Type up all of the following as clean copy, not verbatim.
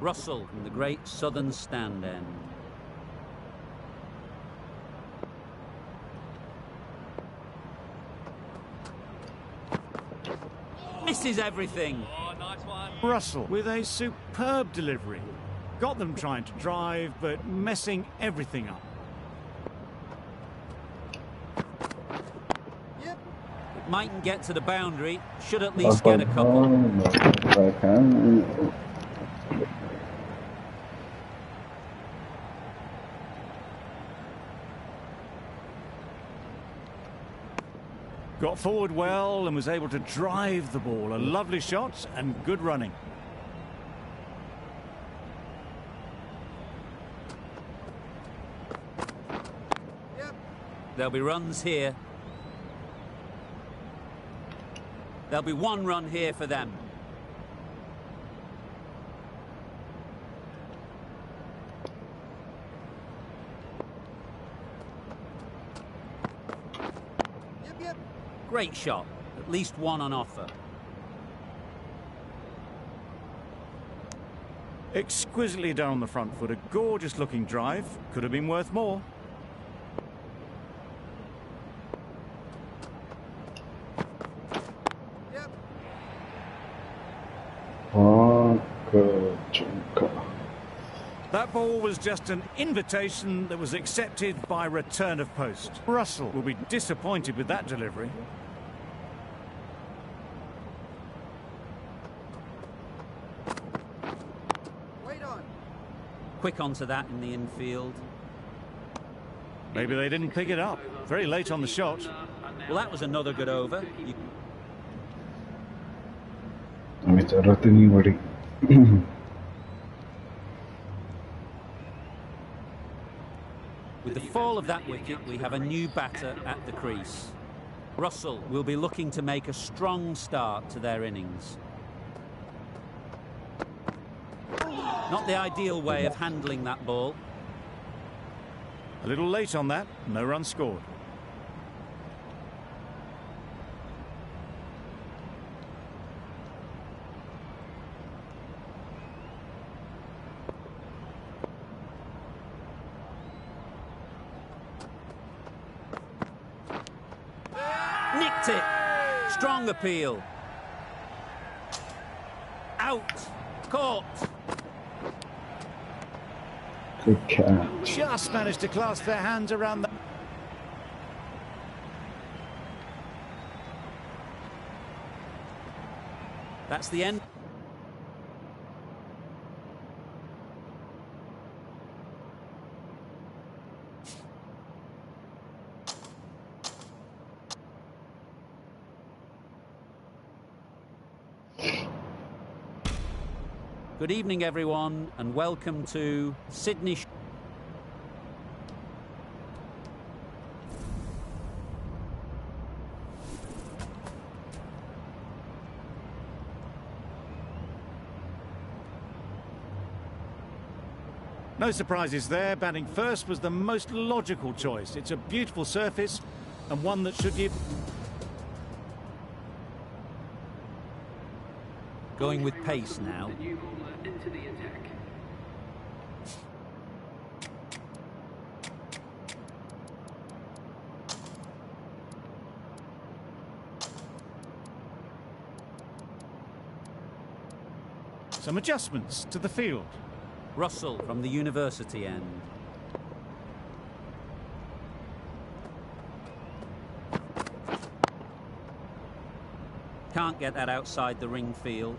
Russell from the great southern stand end. Misses everything. Oh, nice one. Russell with a superb delivery. Got them trying to drive, but messing everything up. It mightn't get to the boundary. Should at least get a couple. Got forward well and was able to drive the ball. A lovely shot and good running. There'll be runs here. There'll be one run here for them. Great shot. At least one on offer. Exquisitely down the front foot. A gorgeous looking drive. Could have been worth more. That ball was just an invitation that was accepted by return of post. Russell will be disappointed with that delivery. Wait on. Quick onto that in the infield. Maybe they didn't pick it up. Very late on the shot. Well, that was another good over. With the fall of that wicket, we have a new batter at the crease. Russell will be looking to make a strong start to their innings. Not the ideal way of handling that ball. A little late on that, no run scored. Nicked it. Strong appeal. Out. Caught. Good catch. Just managed to clasp their hands around the... That's the end. Good evening, everyone, and welcome to Sydney. No surprises there. Batting first was the most logical choice. It's a beautiful surface and one that should give... Going with pace now. Into the attack. Some adjustments to the field. Russell from the university end. Can't get that outside the ring field.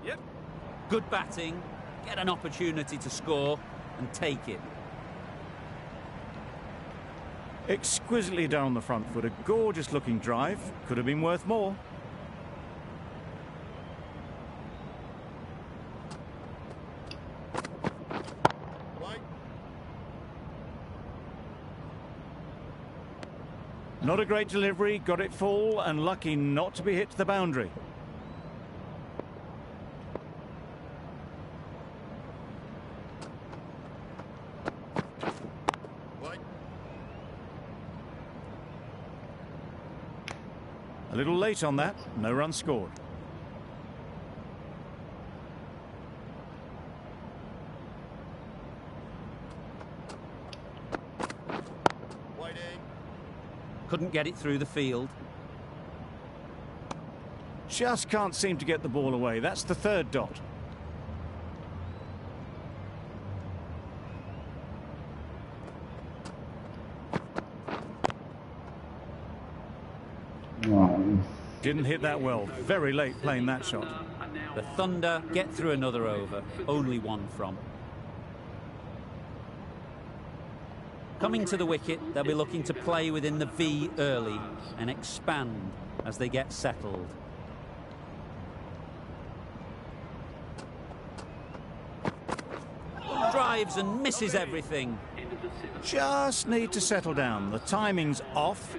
Yep. Good batting. Get an opportunity to score and take it. Exquisitely down the front foot. A gorgeous looking drive. Could have been worth more. Not a great delivery, got it full and lucky not to be hit to the boundary. A little late on that, no run scored. Couldn't get it through the field. Just can't seem to get the ball away. That's the third dot. Oh. Didn't hit that well. Very late playing that shot. The Thunder get through another over. Only one from. Coming to the wicket, they'll be looking to play within the V early and expand as they get settled. Drives and misses everything. Just need to settle down. The timing's off.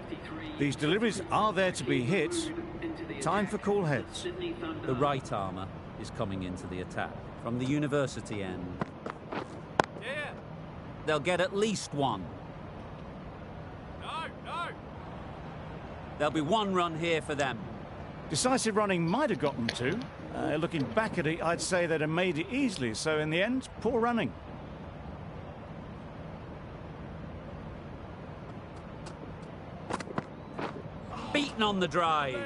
These deliveries are there to be hit. Time for cool heads. The right armour is coming into the attack from the university end. They'll get at least one. No. There'll be one run here for them. Decisive running might have gotten two. Looking back at it, I'd say they'd have made it easily. So in the end, poor running. Beaten on the drive.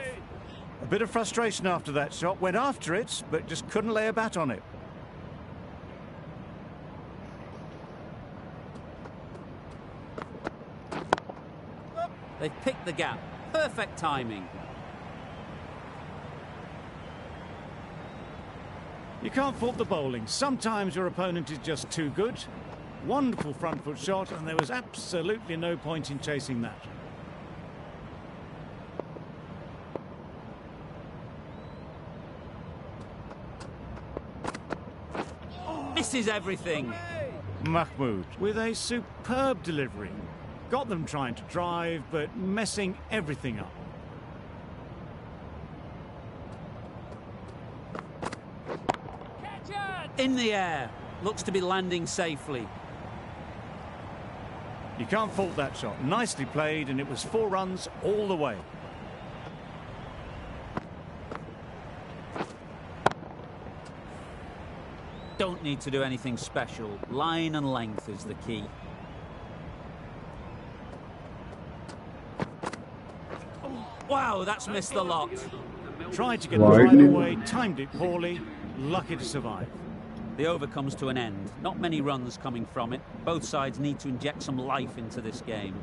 A bit of frustration after that shot. Went after it, but just couldn't lay a bat on it. They've picked the gap. Perfect timing. You can't fault the bowling. Sometimes your opponent is just too good. Wonderful front foot shot, and there was absolutely no point in chasing that. Misses everything. Mahmood with a superb delivery. Got them trying to drive, but messing everything up. In the air. Looks to be landing safely. You can't fault that shot. Nicely played, and it was 4 runs all the way. Don't need to do anything special. Line and length is the key. Wow, that's missed the lot. Tried to get the drive away, timed it poorly, lucky to survive. The over comes to an end. Not many runs coming from it. Both sides need to inject some life into this game.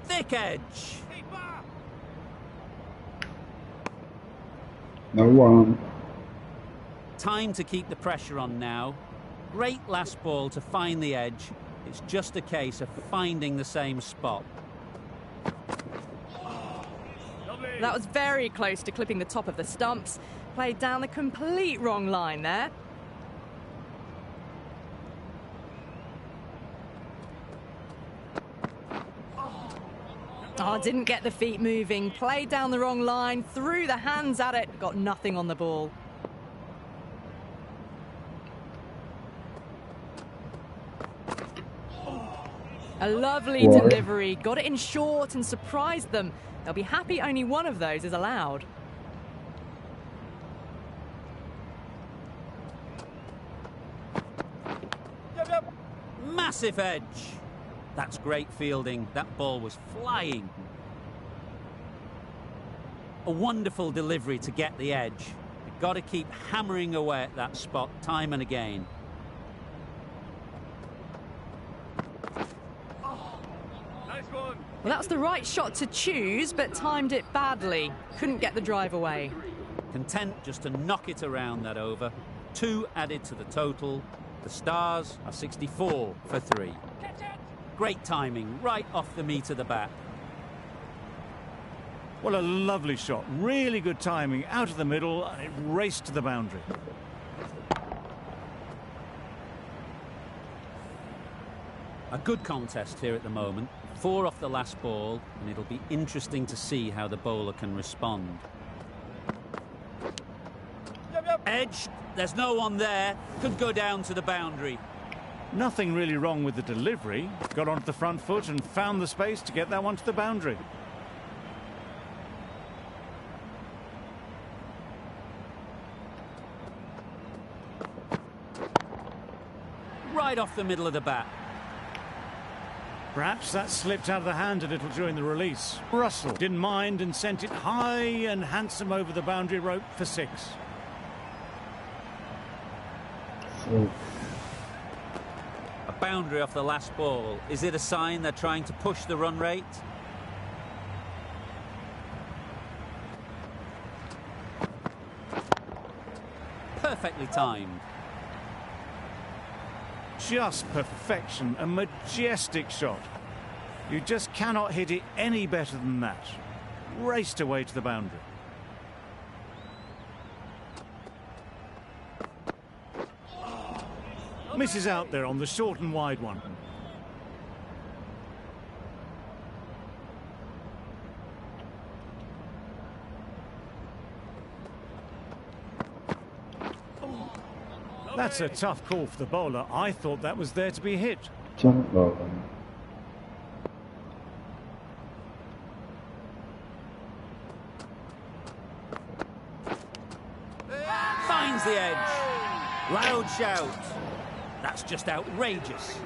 Thick edge. No one. Time to keep the pressure on now. Great last ball to find the edge. It's just a case of finding the same spot. That was very close to clipping the top of the stumps. Played down the complete wrong line there. Oh, didn't get the feet moving. Played down the wrong line, threw the hands at it, got nothing on the ball. A lovely delivery, got it in short and surprised them. They'll be happy only one of those is allowed. Massive edge. That's great fielding. That ball was flying. A wonderful delivery to get the edge. You've got to keep hammering away at that spot time and again. Well, that's the right shot to choose, but timed it badly. Couldn't get the drive away. Content just to knock it around that over. 2 added to the total. The Stars are 64 for 3. Great timing, right off the meat of the bat. Well, a lovely shot. Really good timing. Out of the middle, and it raced to the boundary. A good contest here at the moment. 4 off the last ball, and it'll be interesting to see how the bowler can respond. Edge, there's no one there. Could go down to the boundary. Nothing really wrong with the delivery. Got onto the front foot and found the space to get that one to the boundary. Right off the middle of the bat. Perhaps that slipped out of the hand a little during the release. Russell didn't mind and sent it high and handsome over the boundary rope for 6. A boundary off the last ball. Is it a sign they're trying to push the run rate? Perfectly timed. Just perfection, a majestic shot. You just cannot hit it any better than that. Raced away to the boundary. Misses out there on the short and wide one. That's a tough call for the bowler. I thought that was there to be hit. Jump bowling. Finds the edge. Loud shout. That's just outrageous.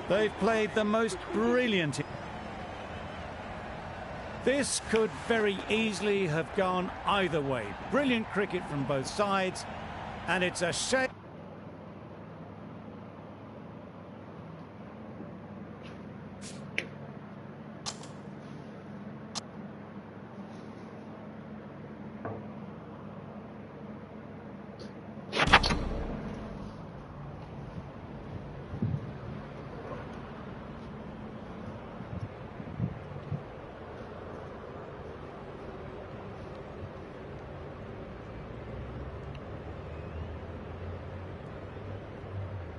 They've played the most brilliant. This could very easily have gone either way. Brilliant cricket from both sides, and it's a shame.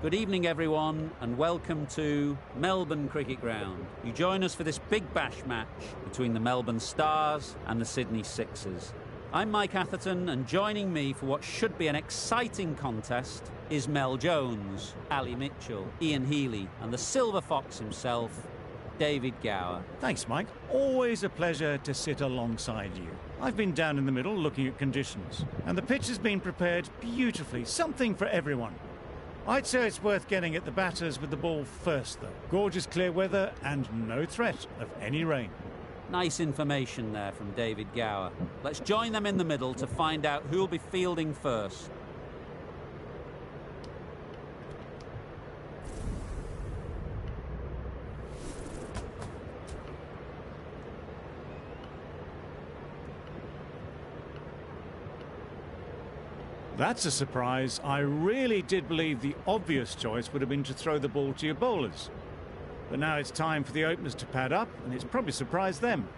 Good evening, everyone, and welcome to Melbourne Cricket Ground. You join us for this big bash match between the Melbourne Stars and the Sydney Sixers. I'm Mike Atherton, and joining me for what should be an exciting contest is Mel Jones, Ali Mitchell, Ian Healy, and the Silver Fox himself, David Gower. Thanks, Mike. Always a pleasure to sit alongside you. I've been down in the middle looking at conditions, and the pitch has been prepared beautifully, something for everyone. I'd say it's worth getting at the batters with the ball first, though. Gorgeous clear weather and no threat of any rain. Nice information there from David Gower. Let's join them in the middle to find out who'll be fielding first. That's a surprise. I really did believe the obvious choice would have been to throw the ball to your bowlers. But now it's time for the openers to pad up, and it's probably surprised them.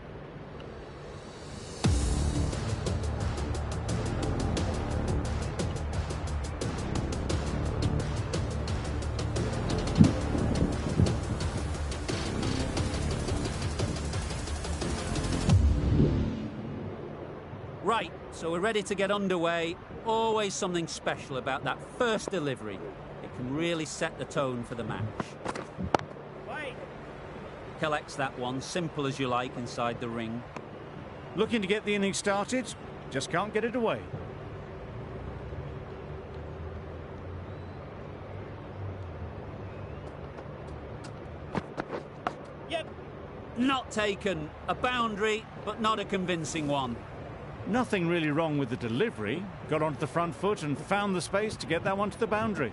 Right, so we're ready to get underway. Always something special about that first delivery. It can really set the tone for the match. Collects that one, simple as you like, inside the ring. Looking to get the innings started, just can't get it away. Yep. Not taken. A boundary, but not a convincing one. Nothing really wrong with the delivery. Got onto the front foot and found the space to get that one to the boundary.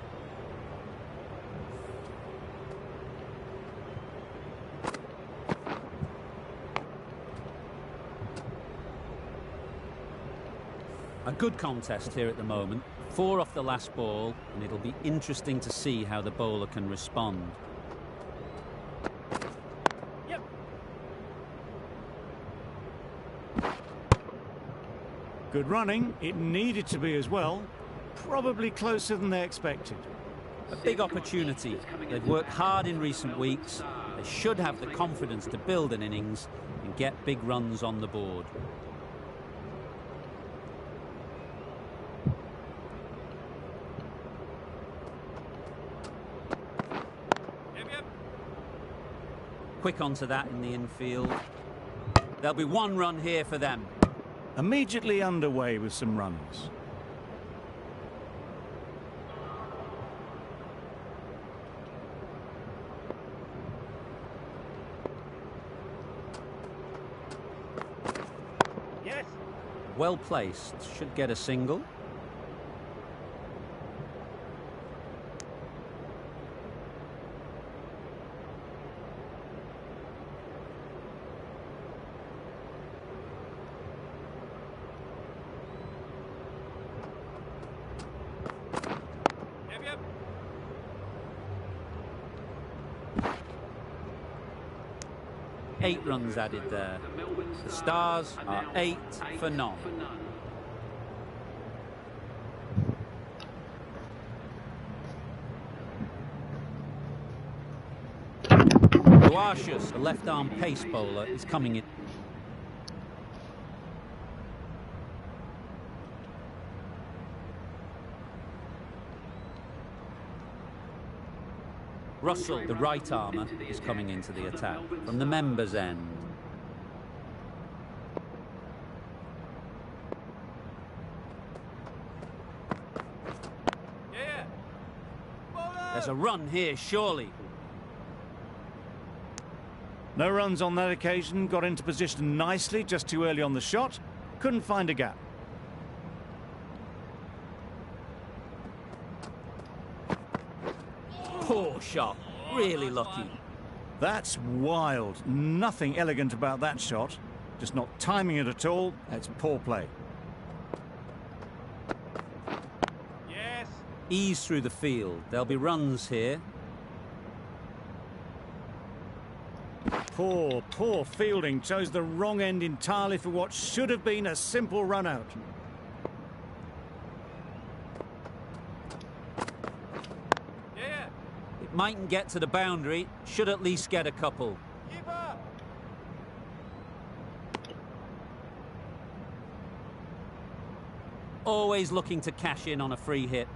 A good contest here at the moment. 4 off the last ball, and it'll be interesting to see how the bowler can respond. Yep. Good running. It needed to be as well. Probably closer than they expected. A big opportunity. They've worked hard in recent weeks. They should have the confidence to build an innings and get big runs on the board. quick onto that in the infield. There'll be one run here for them. Immediately underway with some runs. Yes. Well placed, should get a single. Yep. 8 runs added there. The Stars are 8 for none. Duarcius, the left-arm pace bowler, is coming in. Russell, the right armour, is coming into the attack from the members' end. Yeah. There's a run here, surely. No runs on that occasion, got into position nicely, just too early on the shot. Couldn't find a gap. Poor shot, really lucky. That's wild. Nothing elegant about that shot. Just not timing it at all. That's poor play. Yes. Ease through the field. There'll be runs here. Poor fielding. Chose the wrong end entirely for what should have been a simple run out. Yeah. It mightn't get to the boundary, should at least get a couple. Keeper. Always looking to cash in on a free hit.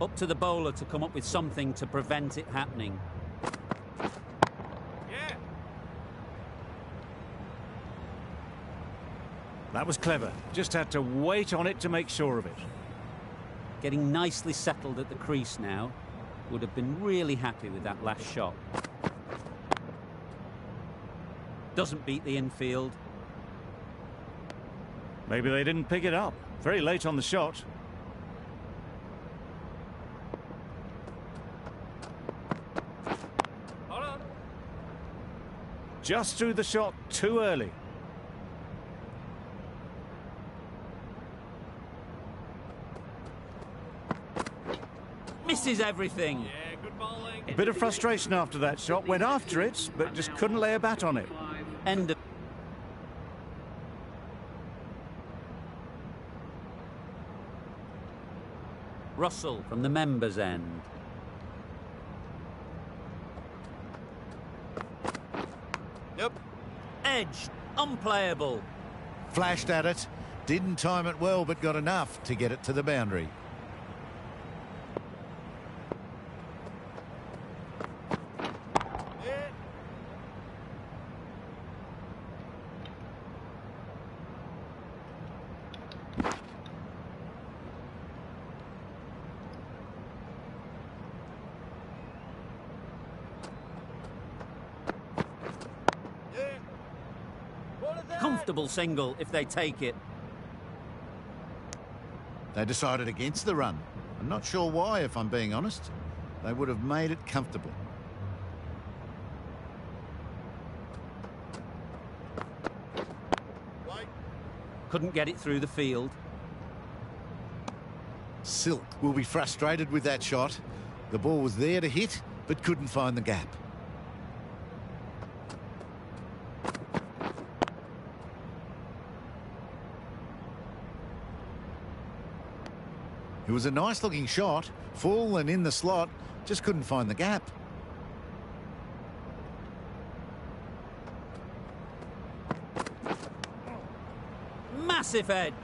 Up to the bowler to come up with something to prevent it happening. Yeah. That was clever. Just had to wait on it to make sure of it. Getting nicely settled at the crease now. Would have been really happy with that last shot. Doesn't beat the infield. Maybe they didn't pick it up. Very late on the shot. Hold on. Just threw the shot too early. Misses everything. Yeah, good bowling. A bit of frustration after that shot. Went after it, but just couldn't lay a bat on it. End of... Russell from the members' end. Yep. Edge, unplayable. Flashed at it, didn't time it well, but got enough to get it to the boundary. Yeah. Yeah. What is that? Comfortable single if they take it. They decided against the run. I'm not sure why, if I'm being honest. They would have made it comfortable. Right. Couldn't get it through the field. Silk will be frustrated with that shot. The ball was there to hit, but couldn't find the gap. It was a nice looking shot, full and in the slot, just couldn't find the gap. Massive edge.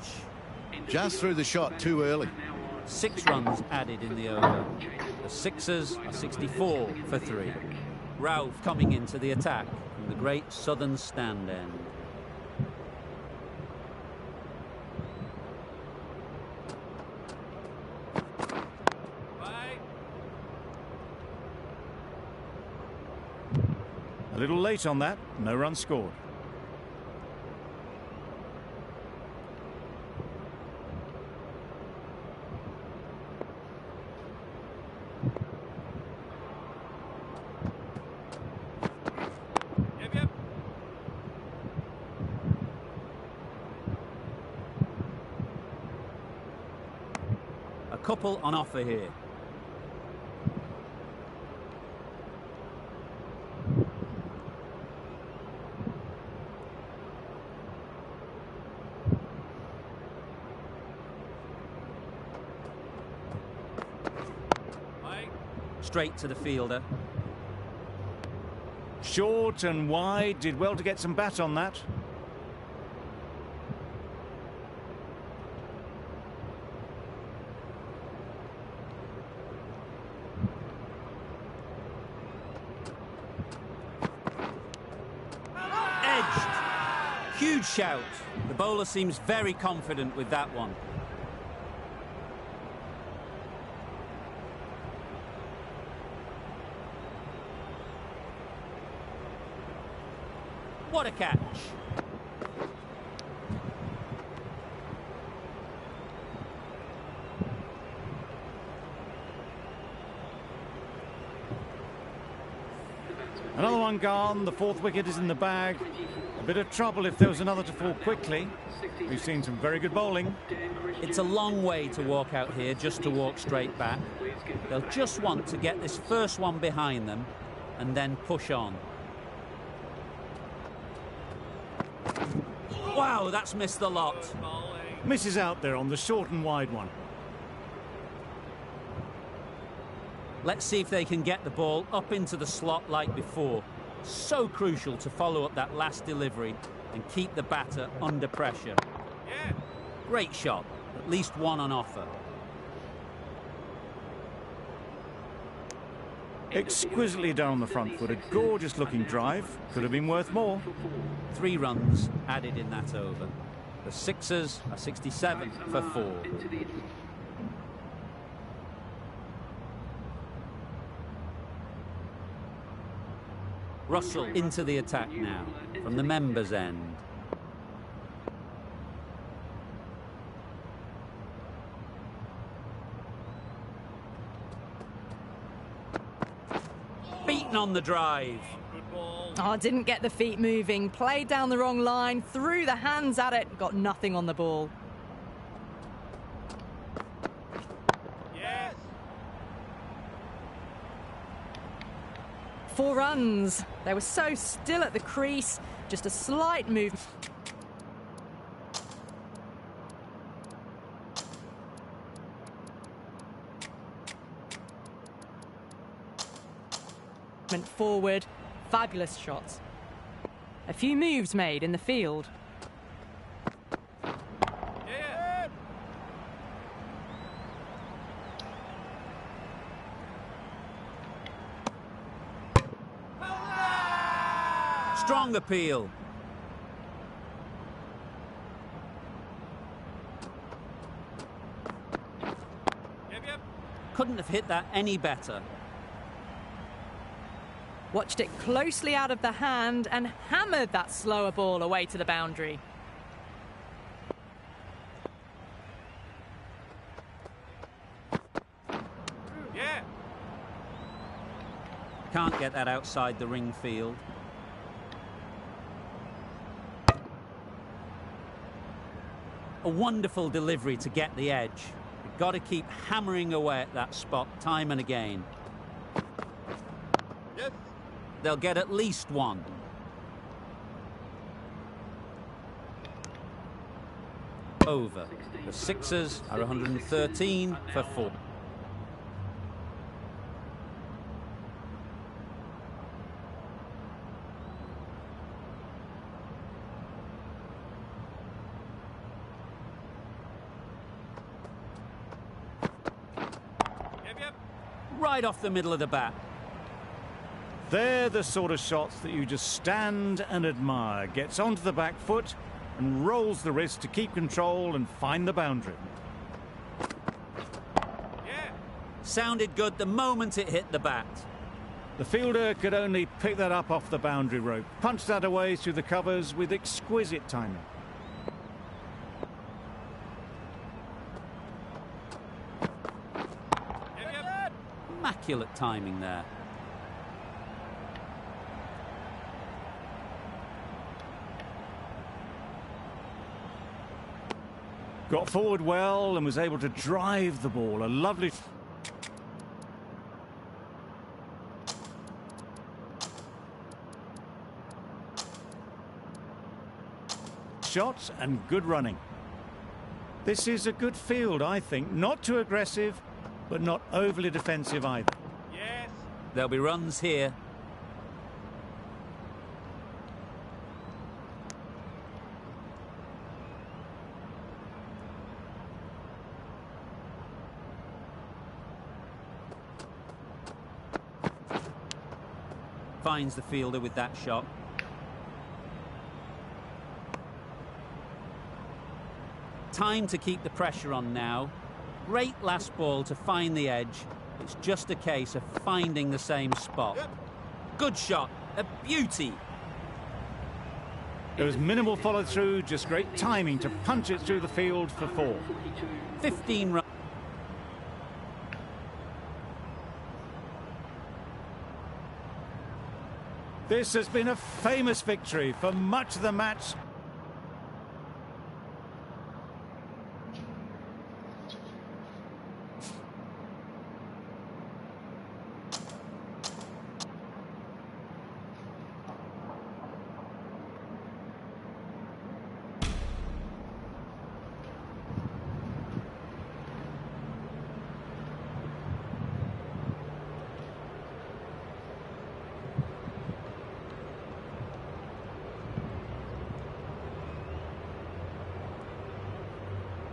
Just threw the shot too early. 6 runs added in the over. The Sixers are 64 for 3. Ralph coming into the attack from the great southern stand end. Bye. A little late on that, no run scored. Yep, yep. A couple on offer here. Bye. Straight to the fielder. Short and wide, did well to get some bat on that. Edged. Huge shout. The bowler seems very confident with that one. What a catch. Another one gone, the fourth wicket is in the bag. A bit of trouble if there was another to fall quickly. We've seen some very good bowling. It's a long way to walk out here just to walk straight back. They'll just want to get this first one behind them and then push on. Wow, that's missed the lot. Bowling. Misses out there on the short and wide one. Let's see if they can get the ball up into the slot like before. So crucial to follow up that last delivery and keep the batter under pressure. Yeah. Great shot, at least one on offer. Exquisitely done on the front foot. A gorgeous looking drive. Could have been worth more. 3 runs added in that over. The Sixers are 67 for 4. Russell into the attack now from the members' end. Beaten on the drive. Good ball. Oh, didn't get the feet moving. Played down the wrong line. Threw the hands at it. Got nothing on the ball. Yes. 4 runs. They were so still at the crease. Just a slight move. Forward. Fabulous shots. A few moves made in the field. Yeah. Strong appeal. Yep, yep. Couldn't have hit that any better. Watched it closely out of the hand and hammered that slower ball away to the boundary. Yeah. Can't get that outside the ring field. A wonderful delivery to get the edge. You've got to keep hammering away at that spot time and again. Yes. They'll get at least one. Over. The Sixers are 113 for 4. Yep, yep. Right off the middle of the bat. They're the sort of shots that you just stand and admire. Gets onto the back foot and rolls the wrist to keep control and find the boundary. Yeah. Sounded good the moment it hit the bat. The fielder could only pick that up off the boundary rope. Punched that away through the covers with exquisite timing. Immaculate timing there. Got forward well and was able to drive the ball. A lovely... shots and good running. This is a good field, I think. Not too aggressive, but not overly defensive either. Yes. There'll be runs here. Finds the fielder with that shot. Time to keep the pressure on now. Great last ball to find the edge. It's just a case of finding the same spot. Good shot, a beauty. There was minimal follow through, just great timing to punch it through the field for 4. 15 runs. This has been a famous victory for much of the match.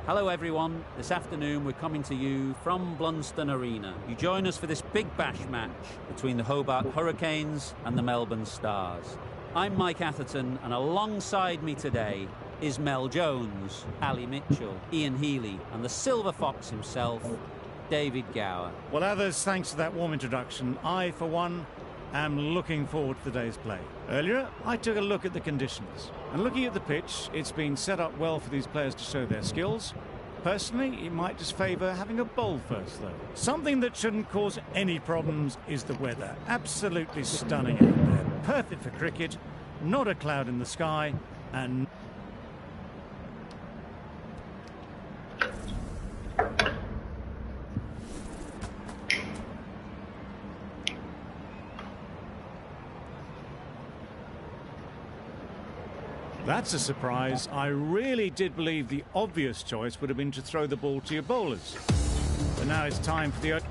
Hello everyone, this afternoon we're coming to you from Blunston Arena. You join us for this big bash match between the Hobart Hurricanes and the Melbourne Stars. I'm Mike Atherton and alongside me today is Mel Jones, Ali Mitchell, Ian Healy and the Silver Fox himself, David Gower. Well, others, thanks to that warm introduction, I, for one, am looking forward to the day's play. Earlier, I took a look at the conditions. And looking at the pitch, it's been set up well for these players to show their skills. Personally, it might just favour having a bowl first, though. Something that shouldn't cause any problems is the weather. Absolutely stunning out there. Perfect for cricket, not a cloud in the sky, and... That's a surprise. I really did believe the obvious choice would have been to throw the ball to your bowlers. But now it's time for the...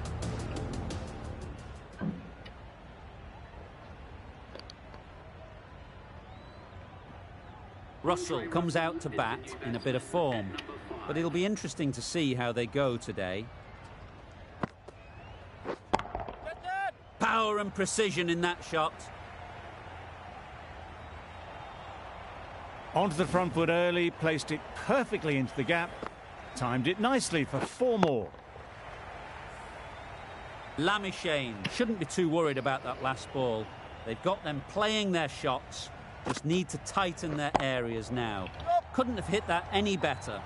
Russell comes out to bat in a bit of form, but it'll be interesting to see how they go today. Power and precision in that shot. Onto the front foot early, placed it perfectly into the gap, timed it nicely for 4 more. Lamishane shouldn't be too worried about that last ball. They've got them playing their shots, just need to tighten their areas now. Couldn't have hit that any better.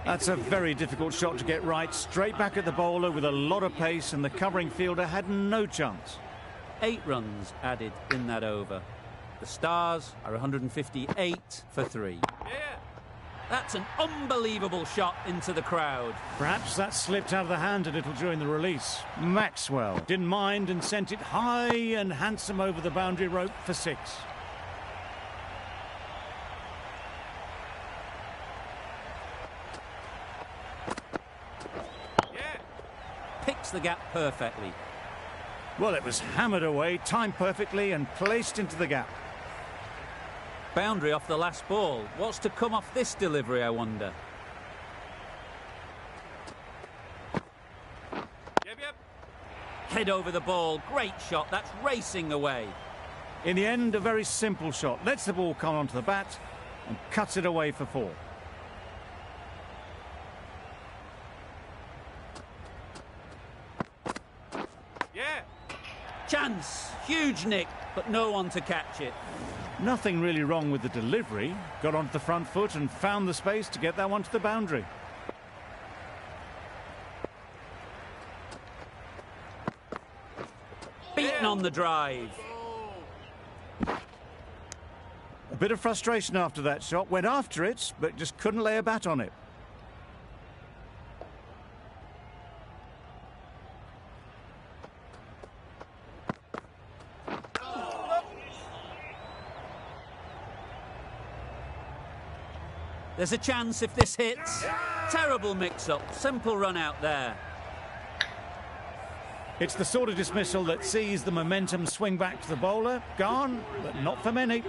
That's a very difficult shot to get right, straight back at the bowler with a lot of pace, and the covering fielder had no chance. 8 runs added in that over. The Stars are 158 for 3. Yeah. That's an unbelievable shot into the crowd. Perhaps that slipped out of the hand a little during the release. Maxwell didn't mind and sent it high and handsome over the boundary rope for 6. Yeah. Picks the gap perfectly. Well, it was hammered away, timed perfectly and placed into the gap. Boundary off the last ball. What's to come off this delivery, I wonder? Yep, yep. Head over the ball. Great shot. That's racing away. In the end, a very simple shot. Lets the ball come onto the bat and cuts it away for 4. Yeah. Chance. Huge nick, but no one to catch it. Nothing really wrong with the delivery. Got onto the front foot and found the space to get that one to the boundary. Beaten on the drive. A bit of frustration after that shot. Went after it, but just couldn't lay a bat on it. There's a chance if this hits. Terrible mix-up. Simple run out there. It's the sort of dismissal that sees the momentum swing back to the bowler. Gone, but not for many.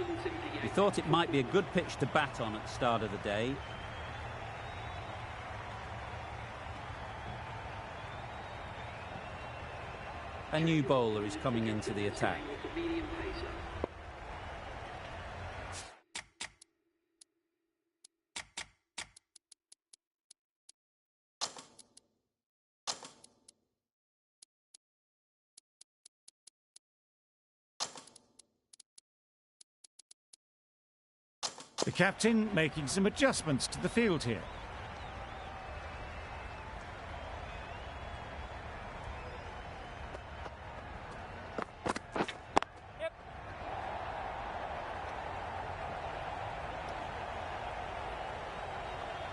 He thought it might be a good pitch to bat on at the start of the day. A new bowler is coming into the attack. The captain making some adjustments to the field here.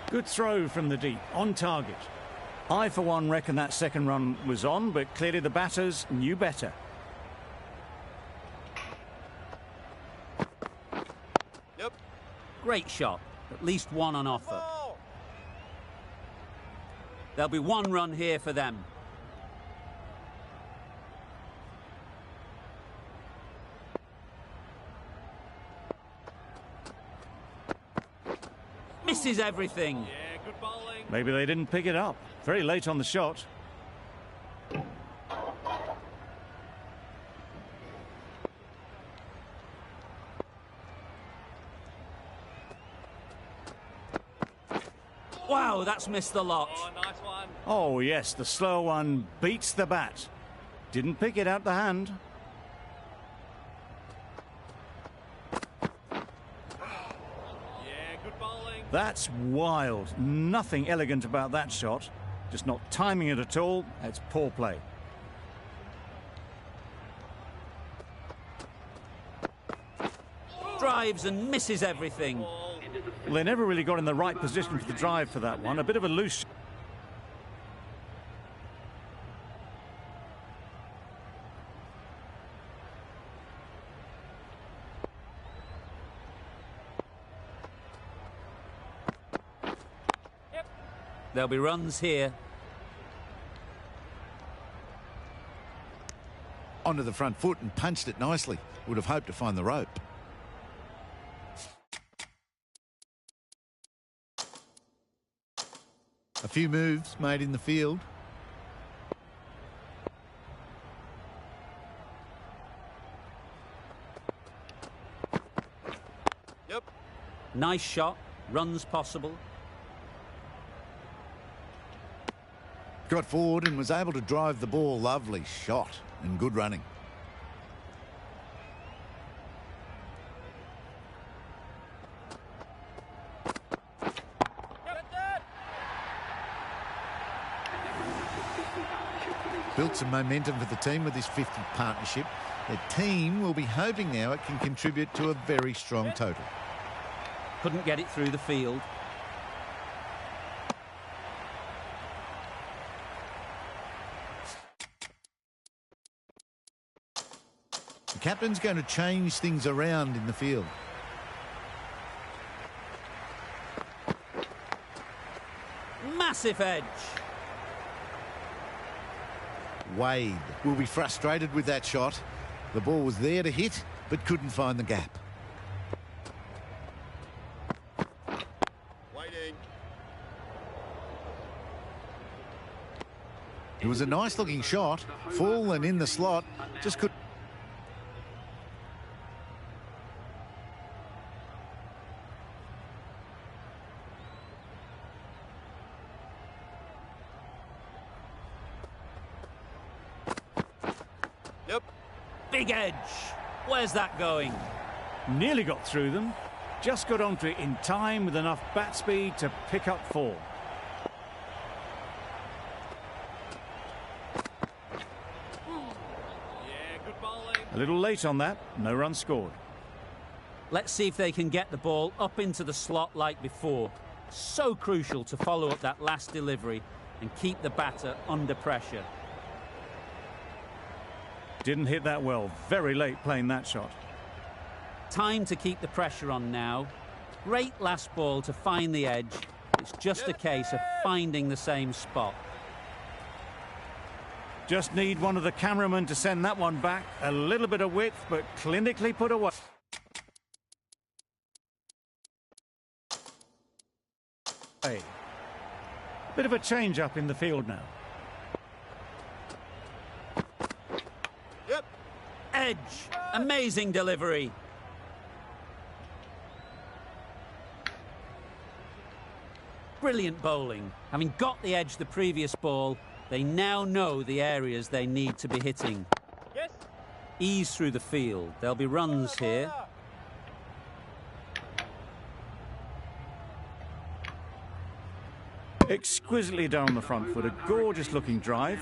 Good throw from the deep, on target. I, for one, reckon that second run was on, but clearly the batters knew better. Great shot. At least one on offer. There'll be 1 run here for them. Misses everything. Yeah, good bowling. Maybe they didn't pick it up. Very late on the shot. Wow, that's missed the lot. Oh, nice one. Oh, yes, the slow one beats the bat. Didn't pick it out the hand. Yeah, good bowling. That's wild. Nothing elegant about that shot. Just not timing it at all. It's poor play. Drives and misses everything. Well, they never really got in the right position for the drive for that one. A bit of a loose. There'll be runs here. Onto the front foot and punched it nicely. Would have hoped to find the rope. A few moves made in the field. Yep. Nice shot. Runs possible. Got forward and was able to drive the ball. Lovely shot and good running. Built some momentum for the team with this 50 partnership. The team will be hoping now it can contribute to a very strong total. Couldn't get it through the field. The captain's going to change things around in the field. Massive edge. Wade will be frustrated with that shot. The ball was there to hit, but couldn't find the gap. Waiting. It was a nice-looking shot, full and in the slot, just could... Yep. Big edge. Where's that going? Nearly got through them. Just got onto it in time with enough bat speed to pick up 4. Yeah, good bowling. A little late on that. No run scored. Let's see if they can get the ball up into the slot like before. So crucial to follow up that last delivery and keep the batter under pressure. Didn't hit that well. Very late playing that shot. Time to keep the pressure on now. Great last ball to find the edge. It's just a case of finding the same spot. Just need one of the cameramen to send that one back. A little bit of width, but clinically put away. Bit of a change up in the field now. Yep. Edge. Amazing delivery. Brilliant bowling. Having got the edge the previous ball, they now know the areas they need to be hitting. Yes. Ease through the field. There'll be runs here. Exquisitely down the front foot. A gorgeous looking drive.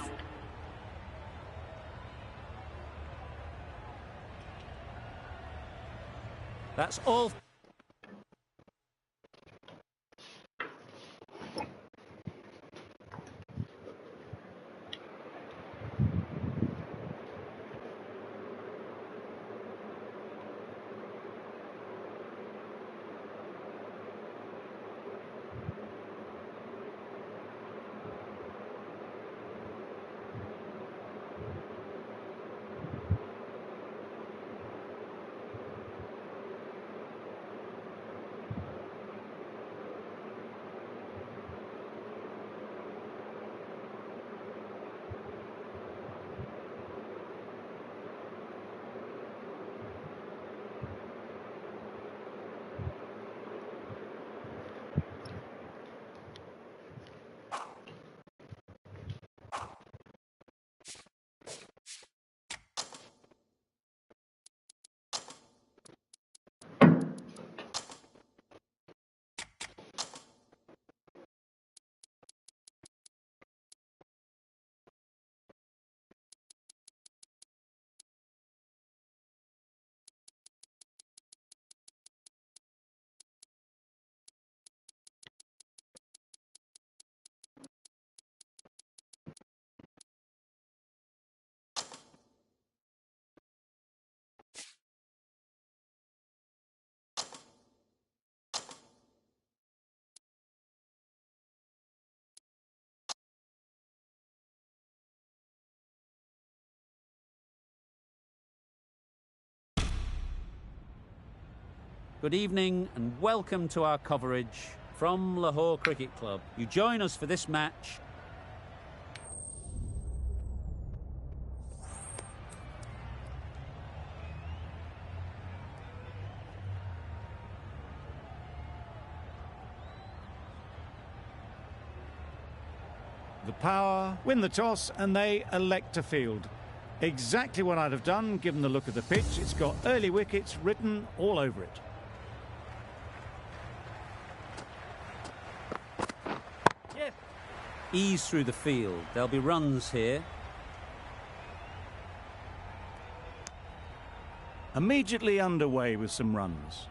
That's all. Good evening and welcome to our coverage from Lahore Cricket Club. You join us for this match. The power, win the toss, and they elect to field. Exactly what I'd have done, given the look of the pitch. It's got early wickets written all over it. Yes. Ease through the field. There'll be runs here. Immediately underway with some runs.